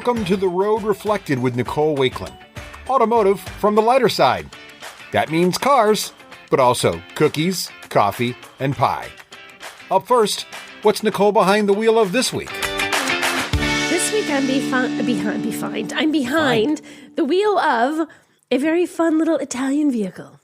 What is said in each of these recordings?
Welcome to The Road Reflected with Nicole Wakelin. Automotive from the lighter side. That means cars, but also cookies, coffee, and pie. Up first, what's Nicole behind the wheel of this week? This week I'm behind the wheel of a very fun little Italian vehicle.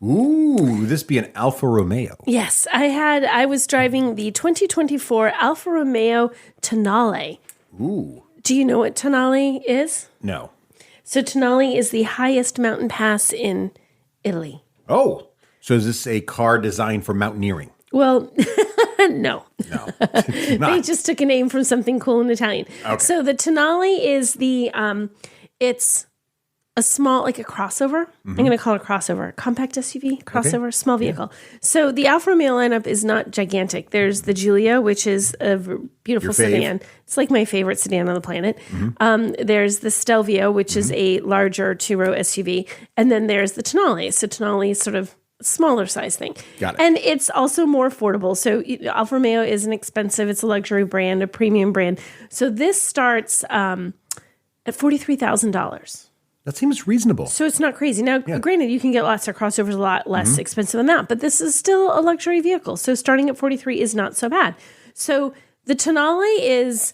Ooh, this be an Alfa Romeo. Yes, I was driving the 2024 Alfa Romeo Tonale. Ooh. Do you know what Tonale is? No. So Tonale is the highest mountain pass in Italy. Oh, so is this a car designed for mountaineering? Well, no. No. They just took a name from something cool in Italian. Okay. So the Tonale is it's a small, like a crossover. Mm-hmm. I'm going to call it a crossover. Compact SUV, crossover, okay. Small vehicle. Yeah. So the Alfa Romeo lineup is not gigantic. There's the Giulia, which is a beautiful sedan. It's like my favorite sedan on the planet. Mm-hmm. There's the Stelvio, which is a larger two-row SUV. And then there's the Tonale. So Tonale is sort of a smaller size thing. Got it. And it's also more affordable. So Alfa Romeo isn't expensive. It's a luxury brand, a premium brand. So this starts at $43,000. That seems reasonable. So it's not crazy. Now, Granted, you can get lots of crossovers a lot less expensive than that, but this is still a luxury vehicle. So starting at 43 is not so bad. So the Tonale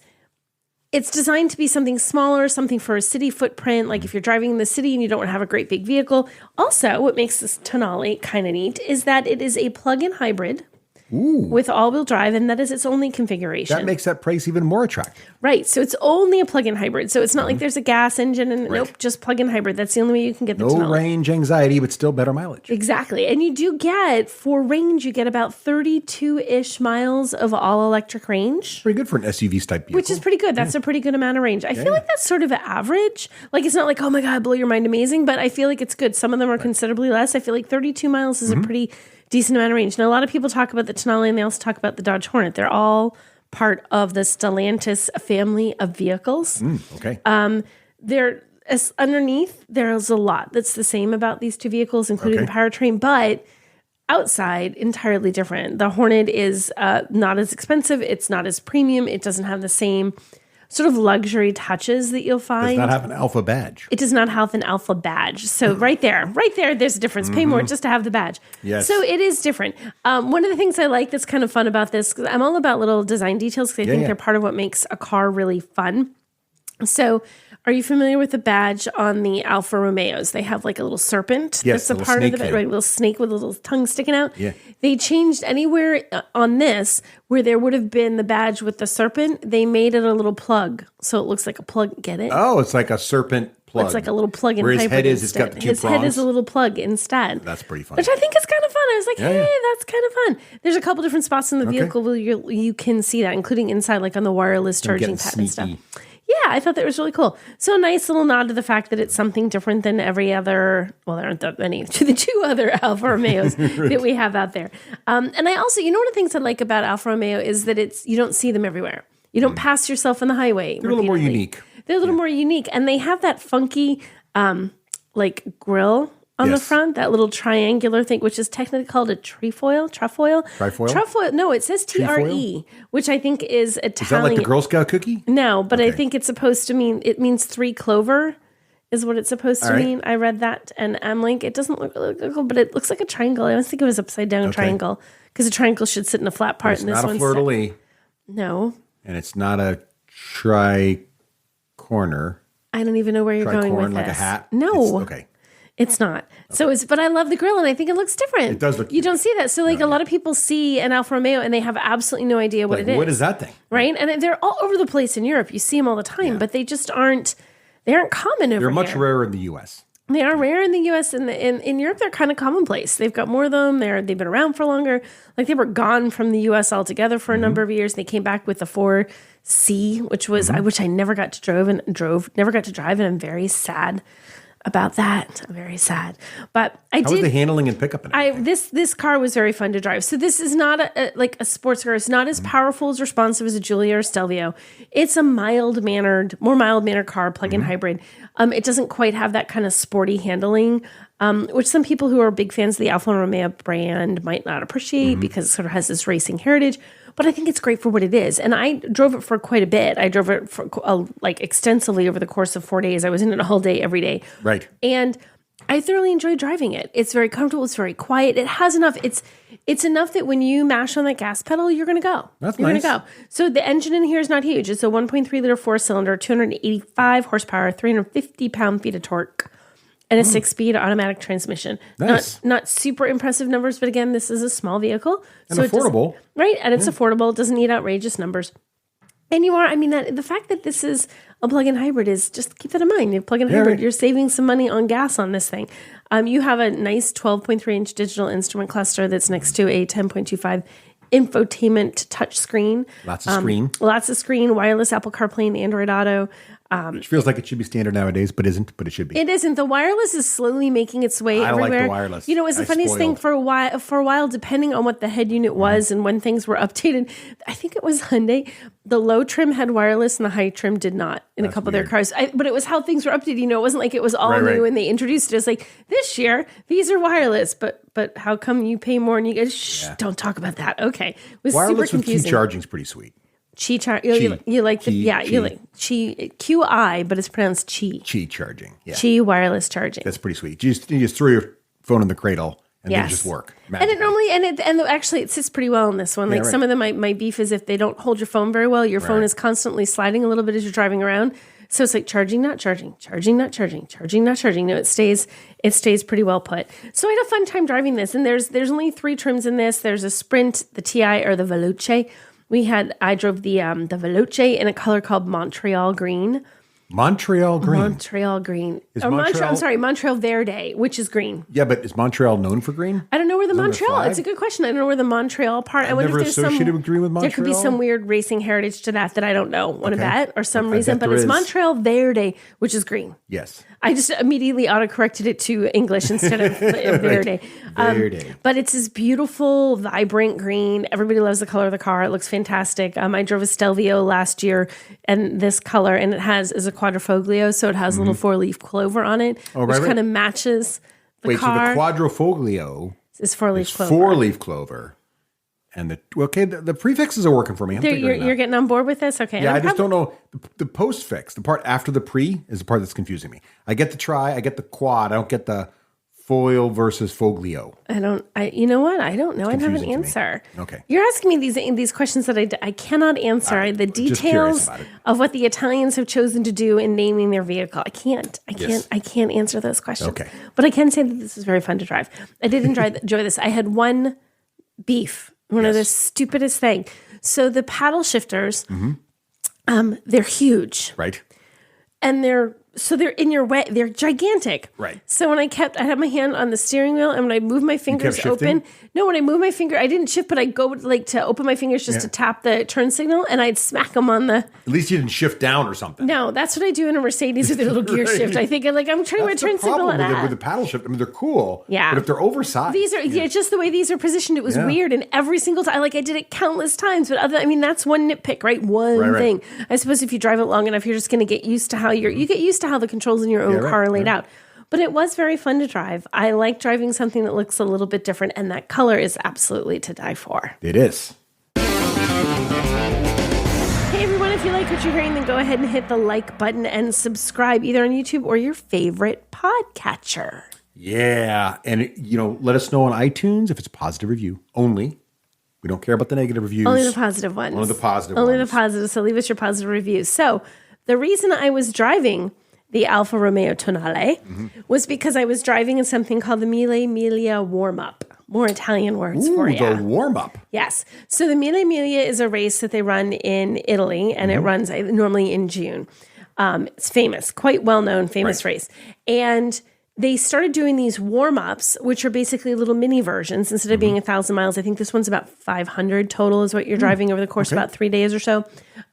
it's designed to be something smaller, something for a city footprint, like if you're driving in the city and you don't want to have a great big vehicle. Also, what makes this Tonale kind of neat is that it is a plug-in hybrid. Ooh. With all-wheel drive, and that is its only configuration. That makes that price even more attractive. Right. So it's only a plug-in hybrid. So it's not like there's a gas engine and nope, just plug-in hybrid. That's the only way you can get the Tonale. No range anxiety, but still better mileage. Exactly. And you do get, for range, you get about 32-ish miles of all-electric range. Pretty good for an SUV-type vehicle. Which is pretty good. That's a pretty good amount of range. I feel like that's sort of average. Like, it's not like, oh my God, blow your mind, amazing, but I feel like it's good. Some of them are considerably less. I feel like 32 miles is a pretty decent amount of range. Now, a lot of people talk about the Tonale, and they also talk about the Dodge Hornet. They're all part of the Stellantis family of vehicles. Okay. Underneath, there's a lot that's the same about these two vehicles, including the powertrain, but outside, entirely different. The Hornet is not as expensive. It's not as premium. It doesn't have the same sort of luxury touches that you'll find. It does not have an Alpha badge. It does not have an Alpha badge. So right there, there's a difference. Pay more just to have the badge. Yes. So it is different. One of the things I like that's kind of fun about this, because I'm all about little design details, because I think they're part of what makes a car really fun. So are you familiar with the badge on the Alfa Romeos? They have like a little serpent that's a part of the badge, right? A little snake with a little tongue sticking out. Yeah. They changed anywhere on this where there would have been the badge with the serpent. They made it a little plug. So it looks like a plug. Get it? Oh, it's like a serpent plug. It's like a little plug in where his hybrid head is, instead. it's got the two His prongs. head is a little plug instead. That's pretty fun. Which I think is kind of fun. I was like, that's kind of fun. There's a couple different spots in the vehicle where you can see that, including inside, like on the wireless charging pad and stuff. Yeah, I thought that was really cool. So a nice little nod to the fact that it's something different than every other, well, there aren't that many, to the two other Alfa Romeos that we have out there. And I also, one of the things I like about Alfa Romeo is that you don't see them everywhere. You don't pass yourself on the highway. They're a little more unique. They're a little more unique. And they have that funky, grill on the front, that little triangular thing, which is technically called a trefoil. No, it says TRE, which I think is Italian. Is that like the Girl Scout cookie? No, but I think it's supposed to means three clover is what it's supposed to mean. I read that, and I'm like, it doesn't look really cool, but it looks like a triangle. I always think it was upside down triangle, because a triangle should sit in a flat part. It's not a fleur-de-lis. No. And it's not a tri-corner. I don't even know where you're going with this. Like a hat? No. Okay. It's not. Okay. But I love the grill, and I think it looks different. It does look. You don't see that. So, a lot of people see an Alfa Romeo, and they have absolutely no idea what it is. What is that thing? Right? And they're all over the place in Europe. You see them all the time, but they just aren't. They aren't common over here. They're much rarer in the U.S. They are rare in the U.S. and in Europe. They're kind of commonplace. They've got more of them. They've been around for longer. Like, they were gone from the U.S. altogether for a number of years. They came back with the 4C, which was which I never got to drive, and I'm very sad about that. I'm very sad. But How was the handling and pickup? This car was very fun to drive. So this is not a sports car. It's not as powerful, as responsive as a Giulia or Stelvio. It's a more mild-mannered car, plug-in hybrid. It doesn't quite have that kind of sporty handling, which some people who are big fans of the Alfa Romeo brand might not appreciate because it sort of has this racing heritage. but I think it's great for what it is. And I drove it for quite a bit. I drove it for like extensively over the course of 4 days. I was in it all day, every day. Right. And I thoroughly enjoyed driving it. It's very comfortable. It's very quiet. It has enough. It's enough that when you mash on that gas pedal, you're going to go. That's you're nice. Going to go. So the engine in here is not huge. It's a 1.3 liter 4-cylinder, 285 horsepower, 350 pound-feet of torque, and a 6-speed automatic transmission. Nice. Not super impressive numbers, but again, this is a small vehicle. And affordable. Right. And it's affordable. It doesn't need outrageous numbers. And the fact that this is a plug-in hybrid is, just keep that in mind. You plug-in hybrid, right. You're saving some money on gas on this thing. You have a nice 12.3-inch digital instrument cluster that's next to a 10.25 infotainment touchscreen. Lots of screen, wireless Apple CarPlay and Android Auto. Which feels like it should be standard nowadays, but isn't, but it should be. It isn't. The wireless is slowly making its way everywhere. I like the wireless. It was the funniest thing for a while, depending on what the head unit was and when things were updated. I think it was Hyundai. The low trim had wireless and the high trim did not in a couple of their cars. But it was how things were updated. It wasn't like it was all new and they introduced it. It's like, this year, these are wireless, but how come you pay more and you guys, don't talk about that. Okay. It was wireless super confusing. with charging is pretty sweet. Qi charging. You like the you like Qi QI, but it's pronounced Qi. Qi charging. Yeah. Qi wireless charging. That's pretty sweet. You just throw your phone in the cradle and then just work. And it normally actually it sits pretty well in this one. Like some of them my beef is if they don't hold your phone very well, your phone is constantly sliding a little bit as you're driving around. So it's like charging, not charging, charging, not charging, charging, not charging. No, it stays pretty well put. So I had a fun time driving this. And there's only 3 trims in this. There's a Sprint, the TI, or the Veloce. I drove the Veloce in a color called Montreal Green. Montreal Green. Montreal Green. Montreal Montreal Verde, which is green. Yeah, but is Montreal known for green? I don't know where the Montreal. It's a good question. I don't know where the Montreal part. I wonder never if there's associated with green with Montreal. There could be some weird racing heritage to that I don't know. Want to bet or some reason? But it's Montreal Verde, which is green. Yes. I just immediately autocorrected it to English instead of Verde. Verde. But it's this beautiful, vibrant green. Everybody loves the color of the car. It looks fantastic. I drove a Stelvio last year, and this color, and it is a quadrifoglio, so it has a little 4-leaf clover on it, which kind of matches the car. So the quadrifoglio is 4-leaf clover. 4-leaf clover. And the prefixes are working for me. You're getting on board with this? Okay. Yeah, I just don't know. The postfix, the part after the pre, is the part that's confusing me. I get the tri, I get the quad, I don't get the foil versus foglio. You know what? I don't know. I don't have an answer. Okay. You're asking me these questions that I cannot answer. The details of what the Italians have chosen to do in naming their vehicle. I can't answer those questions. Okay. But I can say that this is very fun to drive. I did enjoy this. I had one beef. One of the stupidest thing. So the paddle shifters, they're huge. Right. And they're in your way. They're gigantic. Right. So when I had my hand on the steering wheel, and when I moved my fingers open, when I moved my finger, I didn't shift, but I'd go to open my fingers just to tap the turn signal, and I'd smack them on the. At least you didn't shift down or something. No, that's what I do in a Mercedes with their little gear shift. I think I'm turning my turn signal on. With the paddle shift, I mean, they're cool. Yeah. But if they're oversized, these are just the way these are positioned. It was weird, and every single time, I did it countless times. But that's one nitpick, right? One thing. I suppose if you drive it long enough, you're just going to get used to how you get used to how the controls in your own car are laid out. But it was very fun to drive. I like driving something that looks a little bit different, and that color is absolutely to die for. It is. Hey everyone, if you like what you're hearing, then go ahead and hit the like button and subscribe either on YouTube or your favorite podcatcher. Yeah, and let us know on iTunes if it's a positive review only. We don't care about the negative reviews. Only the positive ones. Only the positive Only ones. the positive. So leave us your positive reviews. So the reason I was driving the Alfa Romeo Tonale was because I was driving in something called the Mille Miglia warm-up. More Italian words for you. The warm-up. Yes. So the Mille Miglia is a race that they run in Italy, and it runs normally in June. It's famous, quite well-known, famous race. And they started doing these warm-ups, which are basically little mini versions. Instead of being 1,000 miles, I think this one's about 500 total is what you're driving over the course of about 3 days or so.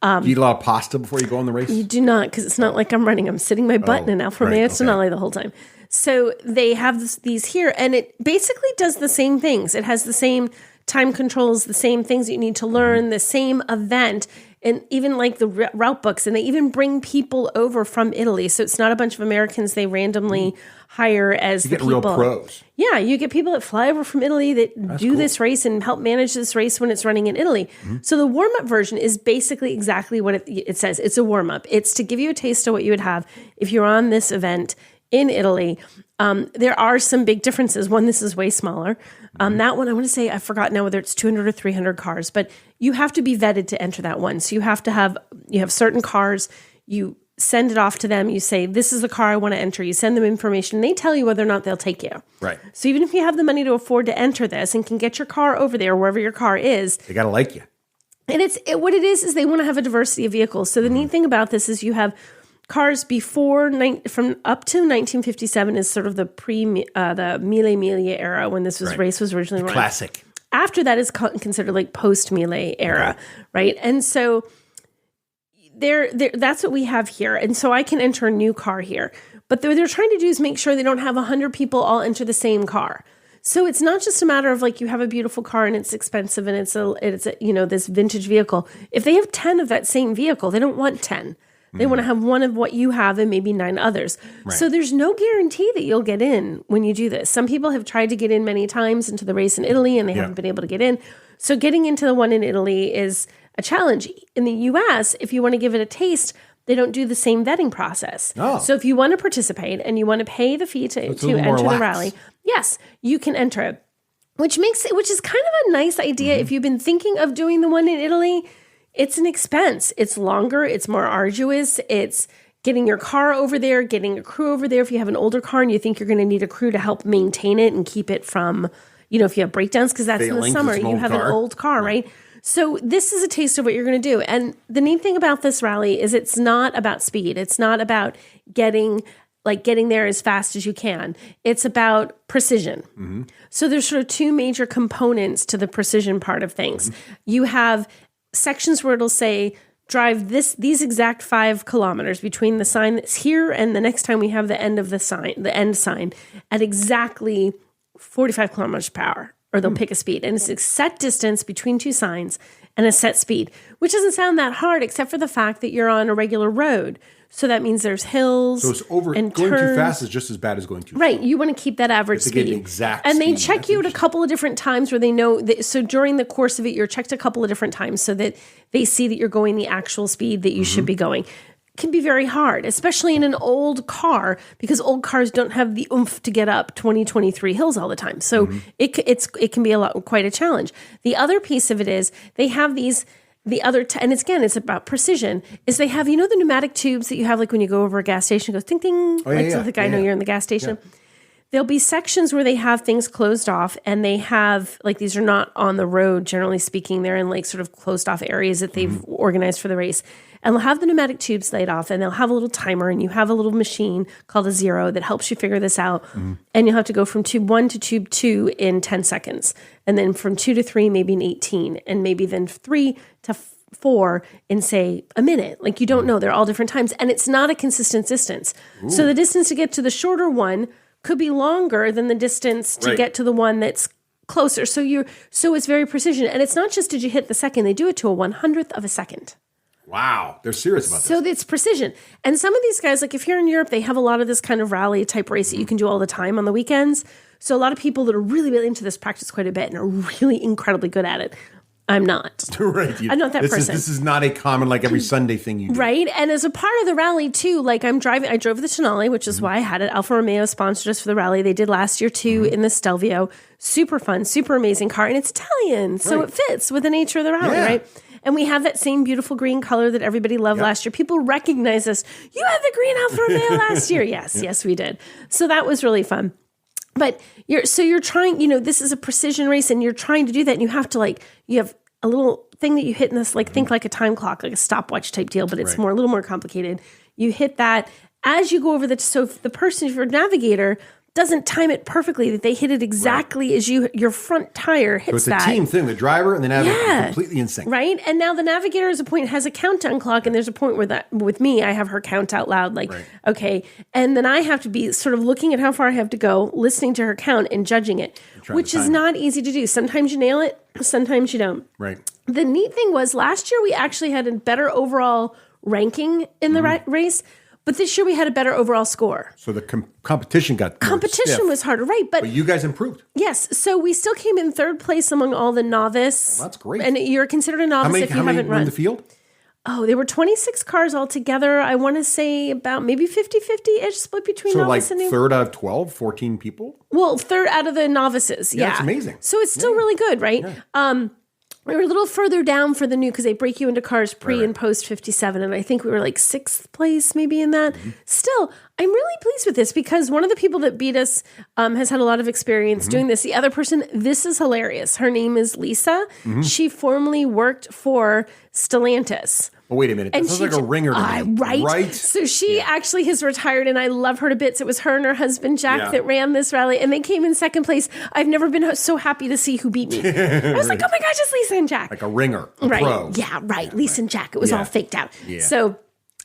Do you eat a lot of pasta before you go on the race? You do not, because it's not like I'm running. I'm sitting my butt in an Alfa Romeo Tonale the whole time. So they have these here, and it basically does the same things. It has the same time controls, the same things that you need to learn, the same event. and even like the route books, and they even bring people over from Italy. So it's not a bunch of Americans they randomly hire as You the get people. real pros. Yeah, you get people that fly over from Italy that do this race and help manage this race when it's running in Italy. So the warm-up version is basically exactly what it says. It's a warm-up. It's to give you a taste of what you would have if you're on this event in Italy. There are some big differences. One, this is way smaller. That one, I want to say, I forgot now whether it's 200 or 300 cars, but you have to be vetted to enter that one. So you have certain cars, you send it off to them. You say, this is the car I want to enter. You send them information. And they tell you whether or not they'll take you. Right. So even if you have the money to afford to enter this and can get your car over there, wherever your car is. They got to like you. And what it is they want to have a diversity of vehicles. So the neat thing about this is you have cars from up to 1957 is sort of the the Mille Miglia era when this race was originally run. Classic. After that is considered like post-Mille era, right? And so that's what we have here. And so I can enter a new car here. But what they're trying to do is make sure they don't have 100 people all enter the same car. So it's not just a matter of like you have a beautiful car and it's expensive and it's this vintage vehicle. If they have 10 of that same vehicle, they don't want 10. They want to have one of what you have and maybe 9 others. Right. So there's no guarantee that you'll get in when you do this. Some people have tried to get in many times into the race in Italy and they haven't been able to get in. So getting into the one in Italy is a challenge. In the US, if you want to give it a taste, they don't do the same vetting process. Oh. So if you want to participate and you want to pay the fee to enter the rally, yes, you can enter it. Which is kind of a nice idea. If you've been thinking of doing the one in Italy, it's an expense. It's longer. It's more arduous. It's getting your car over there, getting a crew over there. If you have an older car and you think you're going to need a crew to help maintain it and keep it from, if you have breakdowns, because that's in the summer, you have an old car, right? So this is a taste of what you're going to do. And the neat thing about this rally is it's not about speed. It's not about getting there as fast as you can. It's about precision. So there's sort of 2 major components to the precision part of things. You have sections where it'll say, drive these exact 5 kilometers between the sign that's here and the next time we have the end sign at exactly 45 kilometers per hour, or they'll pick a speed. And it's a set distance between 2 signs and a set speed, which doesn't sound that hard except for the fact that you're on a regular road. So that means there's hills. So it's going too fast is just as bad as going too right. slow. You want to keep that average speed. Get an exact and speed. they check you at a couple of different times where they know that, so during the course of it, you're checked a couple of different times so that they see that you're going the actual speed that you should be going. It can be very hard, especially in an old car, because old cars don't have the oomph to get up 23 hills all the time. So it can be quite a challenge. The other piece of it is they have these. And it's about precision, is they have, the pneumatic tubes that you have, like when you go over a gas station, it goes ting, ting, so you're in the gas station. Yeah. There'll be sections where they have things closed off and they have, like, these are not on the road, generally speaking. They're in like sort of closed off areas that they've organized for the race. And they'll have the pneumatic tubes laid off and they'll have a little timer and you have a little machine called a zero that helps you figure this out. And you'll have to go from tube 1 to tube 2 in 10 seconds. And then from 2 to 3, maybe in 18. And maybe then 3 to 4 in, say, a minute. Like, you don't know. They're all different times. And it's not a consistent distance. Ooh. So the distance to get to the shorter one could be longer than the distance to get to the one that's closer. So it's very precision. And it's not just did you hit the second. They do it to a 100th of a second. Wow. They're serious about this. So it's precision. And some of these guys, like if you're in Europe, they have a lot of this kind of rally type race that you can do all the time on the weekends. So a lot of people that are really, really into this practice quite a bit and are really incredibly good at it. I'm not. Right. I'm not that person. This is not a common, like every Sunday thing you do. Right. And as a part of the rally too, like I drove the Tonale, which is why I had it. Alfa Romeo sponsored us for the rally. They did last year too in the Stelvio. Super fun, super amazing car. And it's Italian. So it fits with the nature of the rally, right? And we have that same beautiful green color that everybody loved last year. People recognize us. You had the green Alfa Romeo last year. Yes, we did. So that was really fun. But you're trying, this is a precision race and you're trying to do that. And you have to you have a little thing that you hit in this, think like a time clock, like a stopwatch type deal, but it's a little more complicated. You hit that as you go over so if if your navigator doesn't time it perfectly, that they hit it exactly as your front tire hits that. So it's a team thing, the driver and the navigator are completely in sync. Right? And now the navigator has a countdown clock, and there's a point where with me, I have her count out loud, okay. And then I have to be sort of looking at how far I have to go, listening to her count and judging it, which is not easy to do. Sometimes you nail it, sometimes you don't. Right. The neat thing was last year we actually had a better overall ranking in the race, but this year we had a better overall score. So the competition got more Competition stiff, was harder, right? But you guys improved. yes, so we still came in third place among all the novice. Well, that's great. And you're considered a novice if you haven't were run. in the field? Oh, there were 26 cars altogether. I want to say about maybe 50-50-ish split between So novice and new. third out of 12, 14 people? Well, third out of the novices. Yeah, that's amazing. So it's still really good, right? Yeah. We were a little further down for the new because they break you into cars pre and post 57. And I think we were like sixth place maybe in that. Mm-hmm. Still, I'm really pleased with this because one of the people that beat us has had a lot of experience doing this. The other person, this is hilarious. Her name is Lisa. Mm-hmm. She formerly worked for Stellantis. Oh, wait a minute. That sounds like a ringer to me. Right? So she actually has retired, and I love her to bits. It was her and her husband, Jack, that ran this rally, and they came in second place. I've never been so happy to see who beat me. I was like, oh my gosh, it's Lisa and Jack. Like a ringer, a pro. Yeah, right. Lisa and Jack. It was all faked out. Yeah. So,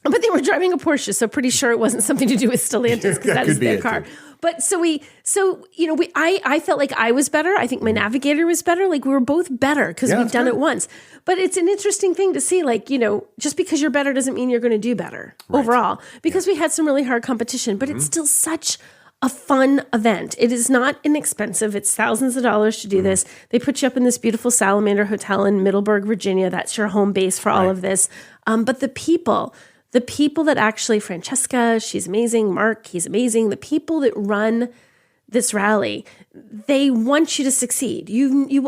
but they were driving a Porsche, so pretty sure it wasn't something to do with Stellantis because that is their car. Too. But I felt like I was better. I think my navigator was better. Like we were both better because we've done it once. But it's an interesting thing to see, like, just because you're better doesn't mean you're going to do better overall because we had some really hard competition, but it's still such a fun event. It is not inexpensive. It's thousands of dollars to do this. They put you up in this beautiful Salamander Hotel in Middleburg, Virginia. That's your home base for all of this. But the people that actually, Francesca, she's amazing. Mark, he's amazing. The people that run this rally, they want you to succeed.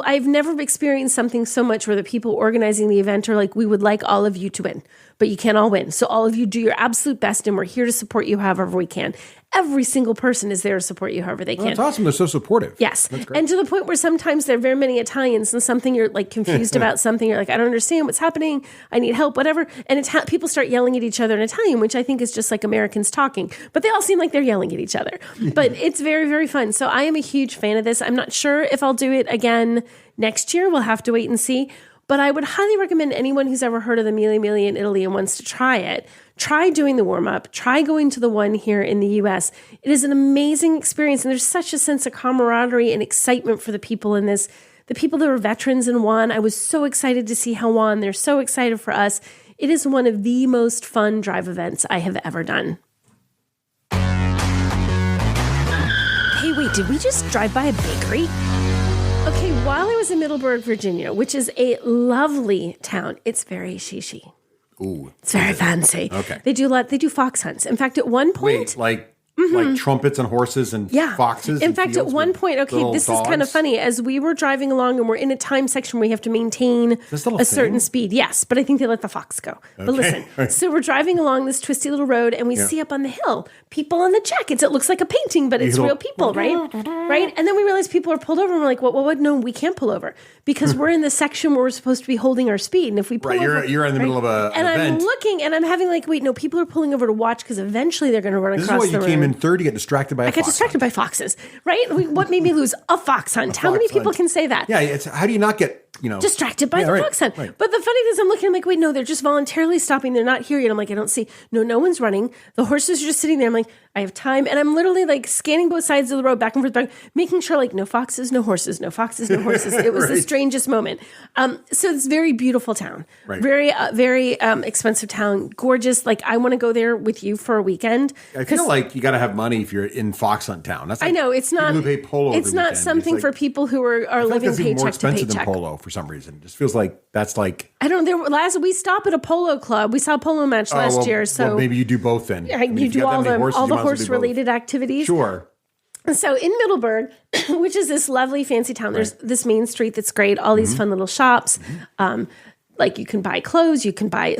I've never experienced something so much where the people organizing the event are like, we would like all of you to win, but you can't all win. So all of you do your absolute best, and we're here to support you however we can. Every single person is there to support you however they can. That's awesome. They're so supportive. Yes. And to the point where sometimes there are very many Italians and something you're like confused about something. You're like, I don't understand what's happening. I need help, whatever. And people start yelling at each other in Italian, which I think is just like Americans talking. But they all seem like they're yelling at each other. But it's very, very fun. So I am a huge fan of this. I'm not sure if I'll do it again next year. We'll have to wait and see. But I would highly recommend anyone who's ever heard of the Mille Miglia in Italy and wants to try it, try doing the warm-up, try going to the one here in the U.S. It is an amazing experience, and there's such a sense of camaraderie and excitement for the people in this. The people that are veterans and won, I was so excited to see how won. They're so excited for us. It is one of the most fun drive events I have ever done. Hey, wait, did we just drive by a bakery? Okay, while I was in Middleburg, Virginia, which is a lovely town, it's very shishi. Ooh. It's very fancy. Okay. They do fox hunts. In fact, at one point... Wait, like trumpets and horses and foxes? In fact, at one point, this is kind of funny. As we were driving along and we're in a time section where we have to maintain a certain speed. Yes, but I think they let the fox go. Okay. But listen, so we're driving along this twisty little road and we see up on the hill people in the jackets. It looks like a painting, but it's real people, right? Right? And then we realize people are pulled over and we're like, well, no, we can't pull over because we're in the section where we're supposed to be holding our speed. And if we pull over... You're in the middle of an event. And I'm looking and I'm having like, wait, no, people are pulling over to watch because eventually they're going to run across the road. You came in third to get distracted by a fox. I got distracted by foxes, right? What made me lose? A fox hunt. How many people can say that? Yeah, how do you not get, distracted by the fox hunt? Right. But the funny thing is I'm looking, I'm like, wait, no, they're just voluntarily stopping. They're not here yet. I'm like, I don't see. No one's running. The horses are just sitting there. I'm like, I have time. And I'm literally like scanning both sides of the road back and forth, making sure like no foxes, no horses, no foxes, no horses. It was the strangest moment. So it's a very beautiful town. Right. Very, very expensive town. Gorgeous. Like I want to go there with you for a weekend. I feel like you got to have money if you're in fox hunt town. That's like I know it's not. Who pay polo it's not something for people who are living paycheck more expensive to paycheck. Than polo for some reason. It just feels like that's like I don't know. Last we stopped at a polo club. We saw a polo match last year. So maybe you do both then. You do all the horse related activities. Sure. So in Middleburg, which is this lovely fancy town, there's this main street that's great. All these fun little shops. Like you can buy clothes, you can buy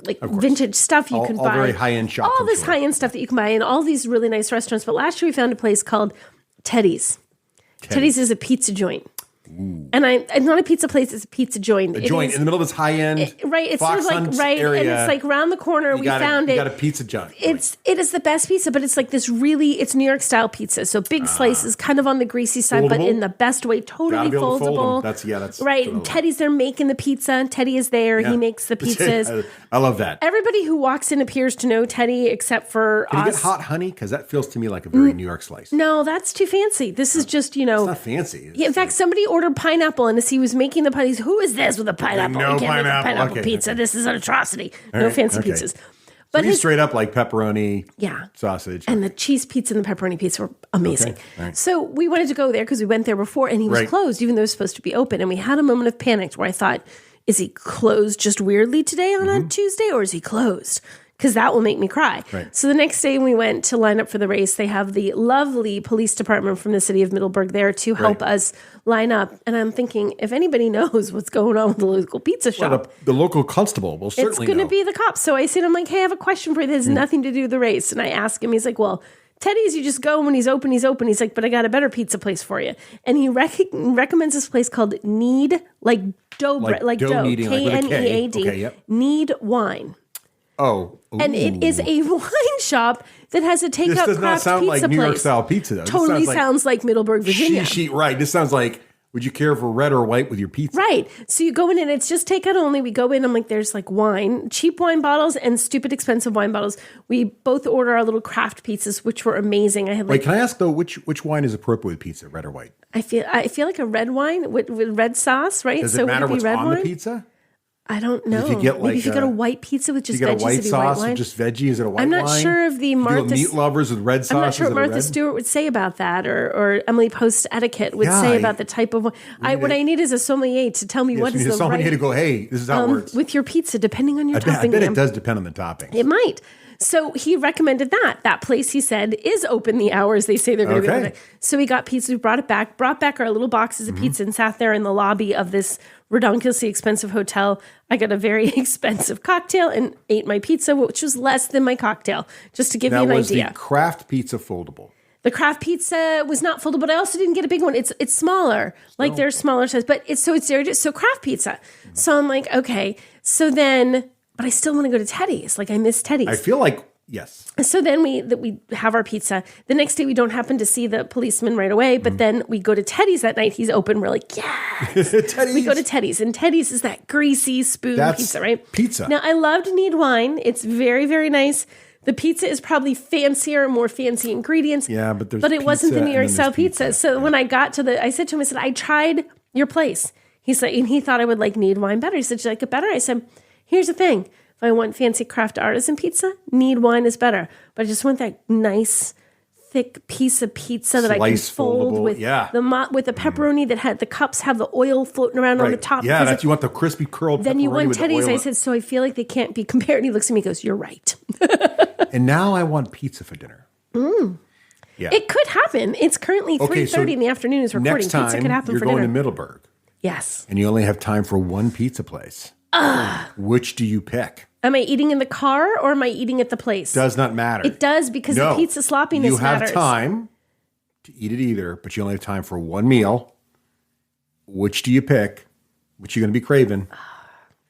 like vintage stuff. You can buy all very high end shops. All this high end stuff that you can buy, and all these really nice restaurants. But last year we found a place called Teddy's. Teddy's is a pizza joint. Ooh. And it's not a pizza place; it's a pizza joint. A joint in the middle of this high end, right? It's sort of like area, and it's like around the corner. We found it. You got a pizza joint. It is the best pizza, but it's like this it's New York style pizza. So big slices, kind of on the greasy side, but in the best way. Totally foldable. That's right. Totally. Teddy's there making the pizza. Teddy is there. Yeah. He makes the pizzas. I love that. Everybody who walks in appears to know Teddy, except for Can us. you get hot honey? Because that feels to me like a very New York slice. No, that's too fancy. This is just It's not fancy. In fact, somebody ordered pineapple, and as he was making the pie, he's, who is this with a pineapple? No You can't make a pineapple. pineapple Okay, pizza. okay. This is an atrocity. All No right, fancy okay. pizzas. But But he's straight up like pepperoni, sausage. and the cheese pizza and the pepperoni pizza were amazing. Okay, all right. So we wanted to go there because we went there before, and he was Right. closed, even though it was supposed to be open. And we had a moment of panic where I thought, is he closed just weirdly today on a Tuesday, or is he closed? Because that will make me cry. Right. So the next day we went to line up for the race. They have the lovely police department from the city of Middleburg there to help us line up. And I'm thinking, if anybody knows what's going on with the local pizza shop, Well, the local constable will it's certainly going to know. be the cops. So I said, I'm like, hey, I have a question for you. That has nothing to do with the race. And I ask him, he's like, well, Teddy's, you just go when he's open, he's open. He's like, but I got a better pizza place for you. And he recommends this place called Need, like dough, like dough, kneading, like with a K. K-N-E-A-D, Okay, yep. Need Wine. Oh. And it is a wine shop that has a takeout This does not craft sound pizza like New York place. style pizza, though. This Totally sounds sounds like Middleburg, Virginia. Right. This sounds like, would you care for red or white with your pizza? Right. So you go in and it's just takeout only. We go in, I'm like, there's like wine, cheap wine bottles and stupid expensive wine bottles. We both order our little craft pizzas, which were amazing. I had like, Wait, can I ask, though, which wine is appropriate with pizza, red or white? I feel like a red wine with red sauce, right? Does so it matter would it what's be red on wine? the pizza? I don't know. If you get Maybe if you like got a white pizza with just You get veggies, a white it'd be white sauce wine. with just veggie? Is it a white I'm wine? not sure of the If you do a Martha. meat lovers with red sauce. I'm not sure is what it a Martha red? Stewart would say about that, or Emily Post Etiquette would Yeah, say about the type of wine. What I need is a sommelier to tell me Yes, what you is need the someone right here to go, hey, this is how it works. with your pizza, depending on your I topping. bet ma'am. it does depend on the topping. It might. So he recommended that. That place, he said, is open the hours they say they're going to Okay. be open. So we got pizza. We brought back our little boxes of pizza and sat there in the lobby of this ridiculously expensive hotel. I got a very expensive cocktail and ate my pizza, which was less than my cocktail, just to give you Now, an was idea. the craft pizza foldable? The craft pizza was not foldable, but I also didn't get a big one. It's smaller, like they're smaller size, but it's so craft pizza. So I'm like, okay. So then, but I still want to go to Teddy's. Like I miss Teddy's. I feel like, yes. So then we have our pizza. The next day we don't happen to see the policeman right away, but then we go to Teddy's that night. He's open. We're like, yes. Teddy's. We go to Teddy's, and Teddy's is that greasy spoon That's pizza, right? pizza. Now I loved Need Wine. It's very, very nice. The pizza is probably fancier, more fancy ingredients. Yeah, but there's it wasn't the pizza New York and then style there's pizza. pizza. So when I got to I said to him, I said, I tried your place. He said, and he thought I would like Need Wine better. He said, you like it better? I said, here's the thing. If I want fancy craft artisan pizza, Need Wine is better. But I just want that nice, thick piece of pizza that I can Slice, fold foldable, with yeah. with the pepperoni that had the cups have the oil floating around on the top. Yeah, because you want the crispy curled then you pepperoni want with the Teddy's. oil. I said, so I feel like they can't be compared. And he looks at me and goes, you're right. And now I want pizza for dinner. Yeah. It could happen. It's currently 3:30 Okay, so in the afternoon is recording. Next time Pizza could happen you're for going dinner. to Middleburg Yes. and you only have time for one pizza place. Which do you pick? Am I eating in the car or am I eating at the place? Does not matter. It does because No. the pizza sloppiness You have matters. time to eat it either, but you only have time for one meal. Which do you pick? Which you're going to be craving?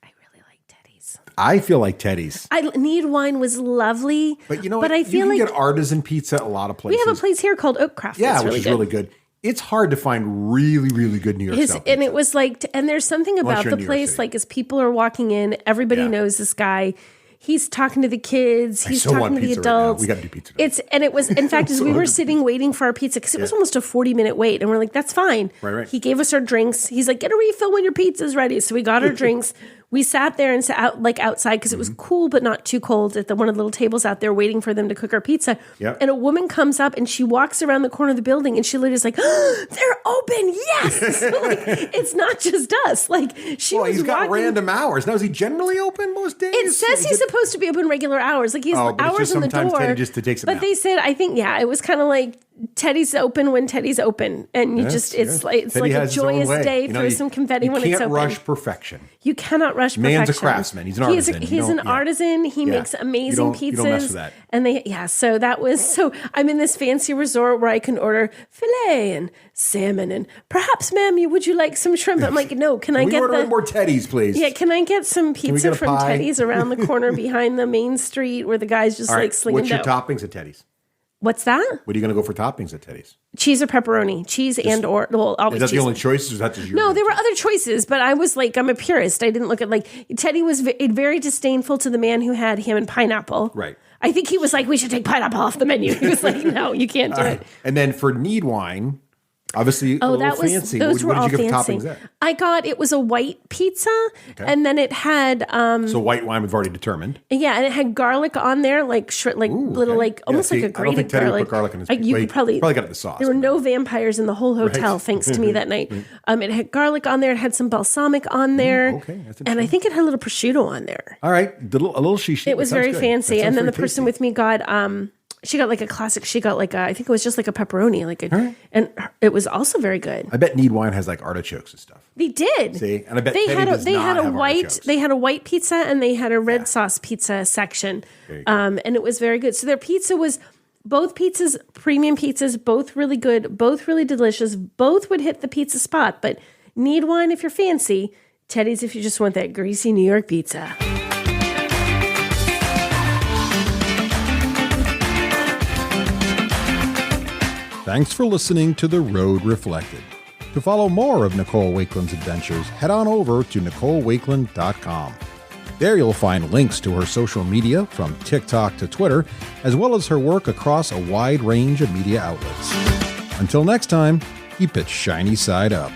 I really like Teddy's. I feel like Teddy's. Need Wine was lovely. But you know but what? I feel you can like get artisan pizza a lot of we places. have a place here called Oak Craft. Yeah, that's which really is good. really good. It's hard to find really, really good New York style pizza. And it was like, and there's something Unless about you're the in New York place, City. like as people are walking in, everybody Yeah. knows this guy. He's talking to the kids. He's so talking want to the pizza right now. adults. We gotta do pizza tonight. It was, in fact, as we were sitting waiting for our pizza, because it was almost a 40-minute wait, and we're like, that's fine. Right. He gave us our drinks. He's like, get a refill when your pizza's ready. So we got our drinks. We sat there and sat out like outside because it was cool but not too cold at one of the little tables out there waiting for them to cook our pizza. Yep. And a woman comes up and she walks around the corner of the building and she literally is like, oh, they're open, yes. So, like, it's not just us. Like she Well, was he's got walking. random hours. Now, is he generally open most days? It says he's supposed to be open regular hours. Like he's Oh, but it's hours just on the sometimes door. Teddy just takes a but nap. they said, I think, it was kind of like Teddy's open when Teddy's open, and you it's Teddy like a has his own joyous way. day. You know, Throw you- some confetti you when it's can't open. rush perfection. You cannot rush Man's a perfection. craftsman. He's an artisan. You He's an don't- yeah. artisan. He makes amazing pizzas. You don't mess with that. And so that was I'm in this fancy resort where I can order filet and salmon and perhaps, ma'am, would you like some shrimp? I'm like, no, can I we get order more Teddy's, please? Yeah, can I get some we pizza get a from pie? Teddy's around the corner behind the main street where the guy's just All right. like slinging What's your dough? toppings at Teddy's? What's that? What are you going to go for toppings at Teddy's? Cheese or pepperoni? Cheese and or always Is that cheese. the only choice, or is that just your? No, there were other choices, but I was like, I'm a purist. I didn't look at Teddy was very disdainful to the man who had ham and pineapple. Right. I think he was like, we should take pineapple off the menu. He was like, no, you can't do it. And then for Need Wine, Obviously, a little fancy. Those were what all did you get fancy. for toppings there? It was a white pizza, and then it had So white wine we've already determined. and it had garlic on there, like little, like almost like a I don't grated think Teddy would garlic. put garlic in his You could probably got it in the sauce. There were no vampires in the whole hotel, thanks to me that night. It had garlic on there. It had some balsamic on there. Okay, that's and I think it had a little prosciutto on there. All right, a little shishi. It was very fancy. And then the person with me got she got like a classic. She got like I think it was just like a pepperoni, and it was also very good. I bet Need Wine has like artichokes and stuff. They did. See, and I bet they Teddy had does not have artichokes. they had a white pizza and they had a red sauce pizza section, and it was very good. So their pizza was both pizzas, premium pizzas, both really good, both really delicious, both would hit the pizza spot. But Need Wine if you're fancy, Teddy's if you just want that greasy New York pizza. Thanks for listening to The Road Reflected. To follow more of Nicole Wakeland's adventures, head on over to NicoleWakeland.com. There you'll find links to her social media from TikTok to Twitter, as well as her work across a wide range of media outlets. Until next time, keep it shiny side up.